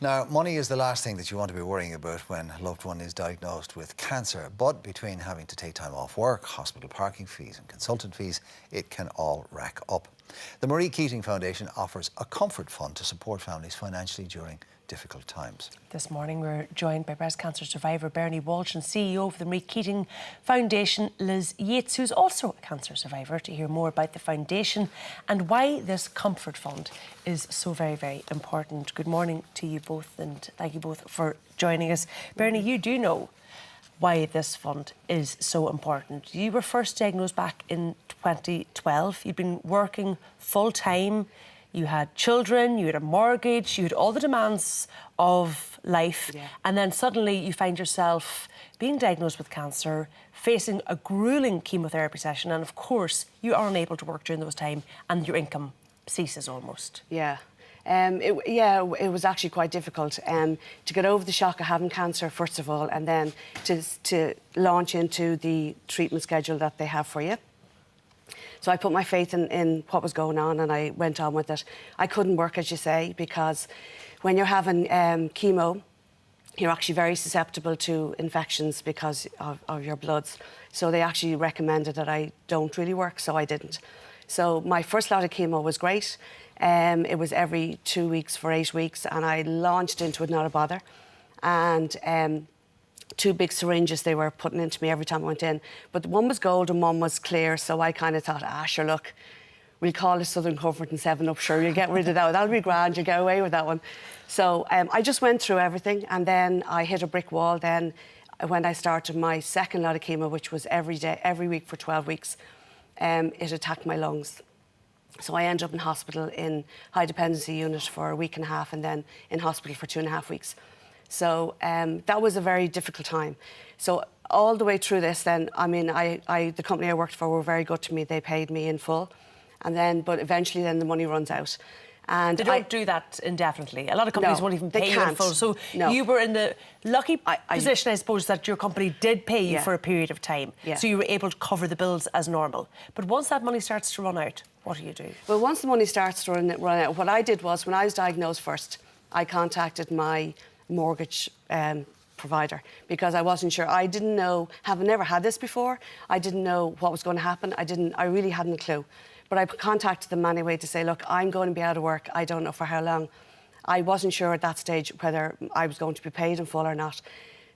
Now, money is the last thing that you want to be worrying about when a loved one is diagnosed with cancer. But between having to take time off work, hospital parking fees and consultant fees, it can all rack up. The Marie Keating Foundation offers a comfort fund to support families financially during difficult times. This morning we're joined by breast cancer survivor Bernie Walsh and CEO of the Marie Keating Foundation, Liz Yeates, who's also a cancer survivor, to hear more about the foundation and why this comfort fund is so very, very important. Good morning to you both, and thank you both for joining us. Bernie, you do know why this fund is so important. You were first diagnosed back in 2012. You'd been working full-time. You had children, you had a mortgage, you had all the demands of life, and then suddenly you find yourself being diagnosed with cancer, facing a gruelling chemotherapy session, and of course you are unable to work during those time and your income ceases almost. Yeah. It was actually quite difficult to get over the shock of having cancer, first of all, and then to launch into the treatment schedule that they have for you. So I put my faith in what was going on and I went on with it. I couldn't work, as you say, because when you're having chemo, you're actually very susceptible to infections because of your bloods. So they actually recommended that I don't really work, so I didn't. So my first lot of chemo was great. It was every 2 weeks for 8 weeks, and I launched into it, not a bother. And 2 big syringes they were putting into me every time I went in. But one was gold and one was clear, so I kind of thought, sure, look, we'll call it Southern Comfort and 7-Up, sure, you'll get rid of that. That'll be grand, you'll get away with that one. So I just went through everything, and then I hit a brick wall then when I started my second lot of chemo, which was every day, every week for 12 weeks. It attacked my lungs. So I ended up in hospital in high dependency unit for a week and a half, and then in hospital for 2.5 weeks. So that was a very difficult time. So all the way through this then, I mean, the company I worked for were very good to me. They paid me in full. And then, but eventually then the money runs out. And they don't do that indefinitely. A lot of companies won't even pay you in full. So you were in the lucky position, I suppose, that your company did pay you for a period of time. So you were able to cover the bills as normal. But once that money starts to run out, what do you do? Well, once the money starts to run out, what I did was, when I was diagnosed first, I contacted my mortgage provider because I wasn't sure. I didn't know, having never had this before, I didn't know what was going to happen. I really hadn't a clue. But I contacted them anyway to say, look, I'm going to be out of work. I don't know for how long. I wasn't sure at that stage whether I was going to be paid in full or not.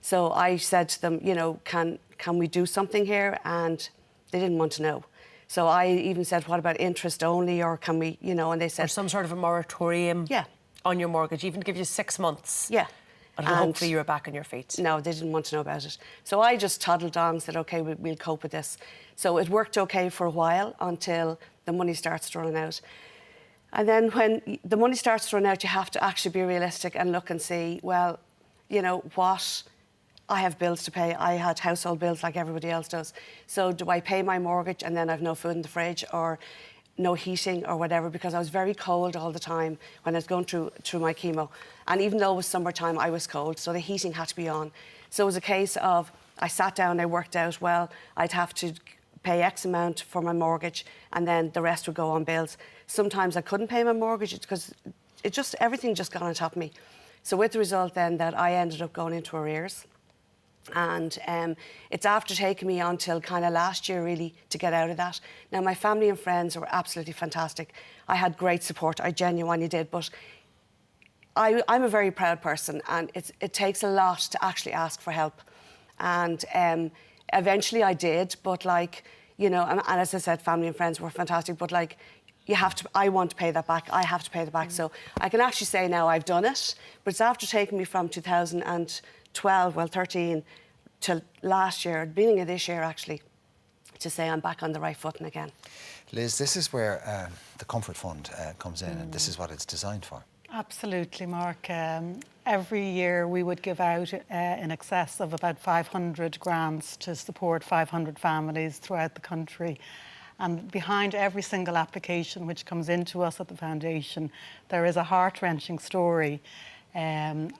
So I said to them, you know, can we do something here? And they didn't want to know. So I even said, what about interest only, or can we, you know, and they said... Or some sort of a moratorium on your mortgage, even to give you 6 months. Yeah. And hopefully you're back on your feet. No, they didn't want to know about it. So I just toddled on and said, OK, we'll cope with this. So it worked OK for a while until the money starts to run out. And then when the money starts to run out, you have to actually be realistic and look and see, well, you know, what... I have bills to pay. I had household bills like everybody else does. So do I pay my mortgage and then I've no food in the fridge, or no heating or whatever? Because I was very cold all the time when I was going through my chemo. And even though it was summertime, I was cold, so the heating had to be on. So it was a case of, I sat down, I worked out, well, I'd have to pay X amount for my mortgage and then the rest would go on bills. Sometimes I couldn't pay my mortgage because everything just got on top of me. So with the result then that I ended up going into arrears. And it's after taking me until kind of last year, really, to get out of that. Now, my family and friends were absolutely fantastic. I had great support, I genuinely did, but I'm a very proud person, and it takes a lot to actually ask for help. And eventually I did, but like, you know, and as I said, family and friends were fantastic, but like, you have to, I want to pay that back, I have to pay that back. So I can actually say now I've done it, but it's after taking me from 2012, well, 13, till last year, beginning of this year actually, to say I'm back on the right footing again. Liz, this is where the Comfort Fund comes in, and this is what it's designed for. Absolutely, Mark. Every year we would give out in excess of about 500 grants to support 500 families throughout the country. And behind every single application which comes into us at the foundation, there is a heart-wrenching story. And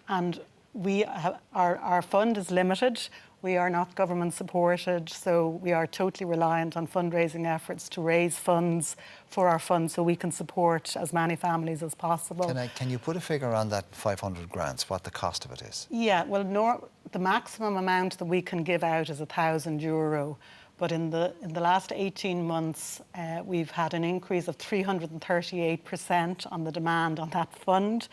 our fund is limited. We are not government supported, so we are totally reliant on fundraising efforts to raise funds for our fund so we can support as many families as possible. Can you put a figure on that 500 grants, what the cost of it is? Yeah, well, the maximum amount that we can give out is €1,000. But in the last 18 months, we've had an increase of 338% on the demand on that fund.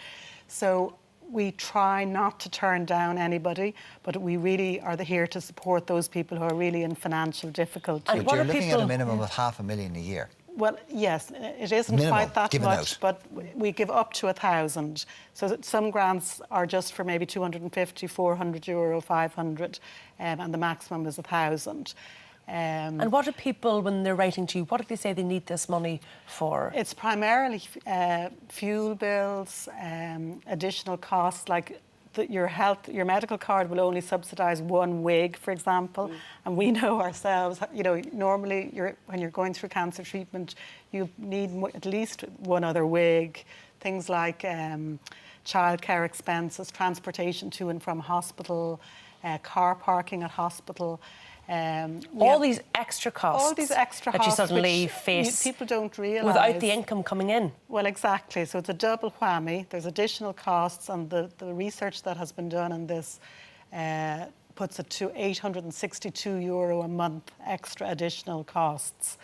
So we try not to turn down anybody, but we really are here to support those people who are really in financial difficulty. And but you're looking at a minimum of $500,000 a year. Well, yes, it isn't minimum, quite that much, out. but we give up to 1,000. So that some grants are just for maybe €250, €400, 500, and the maximum is 1,000. And what do people, when they're writing to you, what do they say they need this money for? It's primarily fuel bills, additional costs, like your medical card will only subsidise one wig, for example. And we know ourselves, normally when you're going through cancer treatment, you need at least one other wig. Things like childcare expenses, transportation to and from hospital, car parking at hospital. All these extra costs. All these extra that costs you suddenly face. People don't realise. Without the income coming in. Well, exactly. So it's a double whammy. There's additional costs, and the research that has been done on this puts it to €862 a month extra additional costs.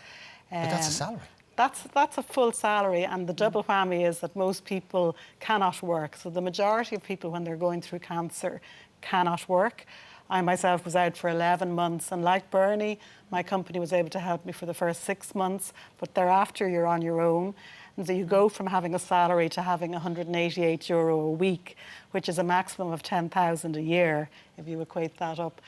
But that's a salary. That's a full salary, and the double whammy is that most people cannot work. So the majority of people, when they're going through cancer, cannot work. I myself was out for 11 months, and like Bernie, my company was able to help me for the first 6 months, but thereafter you're on your own. And so you go from having a salary to having €188 a week, which is a maximum of 10,000 a year, if you equate that up.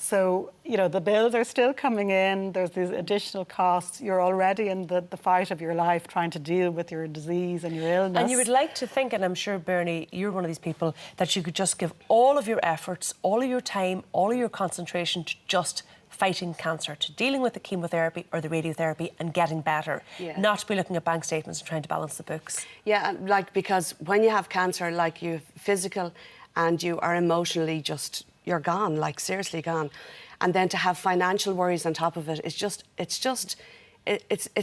So, the bills are still coming in, there's these additional costs. You're already in the fight of your life trying to deal with your disease and your illness. And you would like to think, and I'm sure, Bernie, you're one of these people, that you could just give all of your efforts, all of your time, all of your concentration to just fighting cancer, to dealing with the chemotherapy or the radiotherapy and getting better, not to be looking at bank statements and trying to balance the books. Yeah, because when you have cancer, you're physical and you are emotionally you're gone, seriously gone. And then to have financial worries on top of it, it's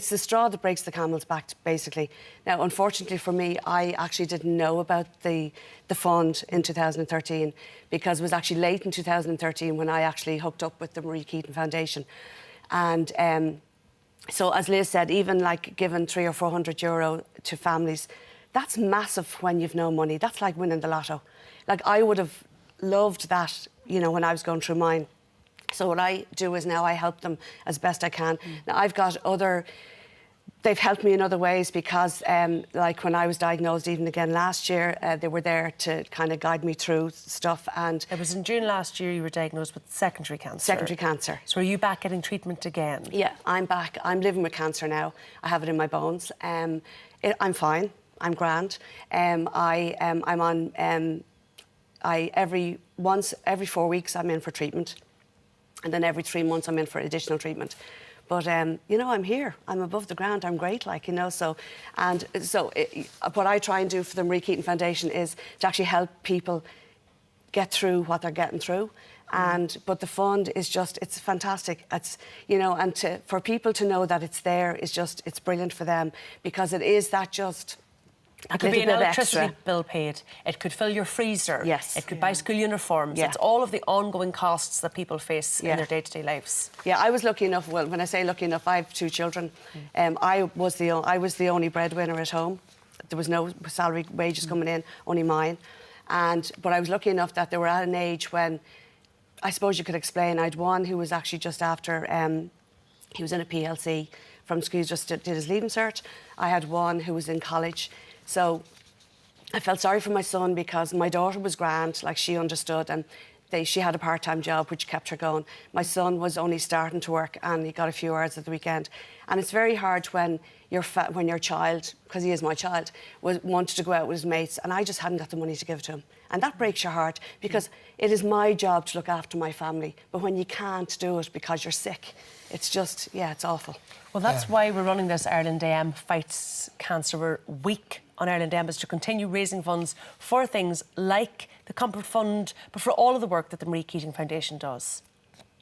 the straw that breaks the camel's back, basically. Now, unfortunately for me, I actually didn't know about the fund in 2013, because it was actually late in 2013 when I actually hooked up with the Marie Keating Foundation. And so, as Liz said, even giving €300 or €400 to families, that's massive when you've no money. That's like winning the lotto. I would have loved that, when I was going through mine. So what I do is now I help them as best I can. Now I've got they've helped me in other ways, because when I was diagnosed, even again last year, they were there to kind of guide me through stuff. And it was in June last year you were diagnosed with secondary cancer. Secondary cancer. So are you back getting treatment again? Yeah, I'm back. I'm living with cancer now. I have it in my bones. I'm fine. I'm grand. I'm on... every 4 weeks I'm in for treatment, and then every 3 months I'm in for additional treatment. But I'm here. I'm above the ground. I'm great, what I try and do for the Marie Keating Foundation is to actually help people get through what they're getting through. But the fund is it's fantastic. It's for people to know that it's there it's brilliant for them, because it is that just. It could be an electricity bill paid. It could fill your freezer. Yes. It could buy school uniforms. Yeah. It's all of the ongoing costs that people face in their day-to-day lives. Yeah, I was lucky enough. Well, when I say lucky enough, I have 2 children. I was the only breadwinner at home. There was no salary wages coming in, only mine. But I was lucky enough that they were at an age when, I suppose you could explain, I had one who was actually just after, he was in a PLC from school, just did his leaving cert. I had one who was in college. So I felt sorry for my son, because my daughter was grand, she understood, and she had a part-time job which kept her going. My son was only starting to work, and he got a few hours at the weekend. And it's very hard when your child, because he is my child, wanted to go out with his mates, and I just hadn't got the money to give to him. And that breaks your heart, because it is my job to look after my family. But when you can't do it because you're sick, it's it's awful. Well, that's why we're running this Ireland AM Fights Cancer Week on Ireland AM, is to continue raising funds for things like the Comfort Fund, but for all of the work that the Marie Keating Foundation does.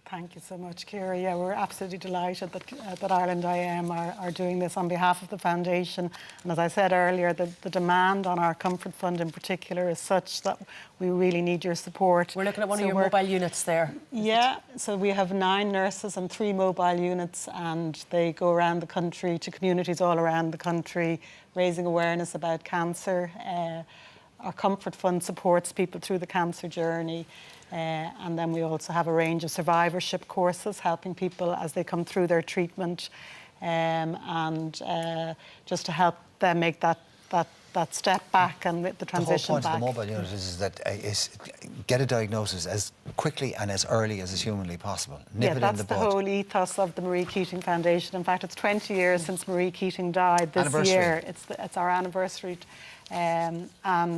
Thank you so much, Ciara. Yeah, we're absolutely delighted that Ireland IM are doing this on behalf of the foundation. And as I said earlier, the demand on our Comfort Fund in particular is such that we really need your support. We're looking at one of your mobile units there. Yeah, so we have 9 nurses and 3 mobile units, and they go around the country to communities all around the country, raising awareness about cancer. Our Comfort Fund supports people through the cancer journey. And then we also have a range of survivorship courses helping people as they come through their treatment, and just to help them make that step back and the transition back. The whole point of the mobile unit is get a diagnosis as quickly and as early as is humanly possible. Nip it in the bud. That's the whole ethos of the Marie Keating Foundation. In fact, it's 20 years since Marie Keating died this year. It's our anniversary. And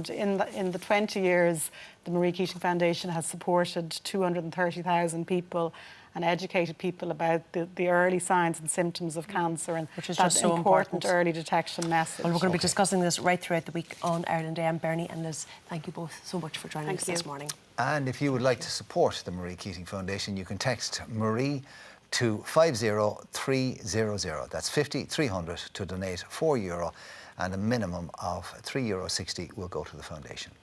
in the 20 years, the Marie Keating Foundation has supported 230,000 people and educated people about the early signs and symptoms of cancer, and which is that just so important early detection message. Well, we're going to be discussing this right throughout the week on Ireland AM. Bernie and Liz, thank you both so much for joining us this morning. And if you would like to support the Marie Keating Foundation, you can text Marie to 50300. That's 50300 to donate €4, and a minimum of €3.60 will go to the foundation.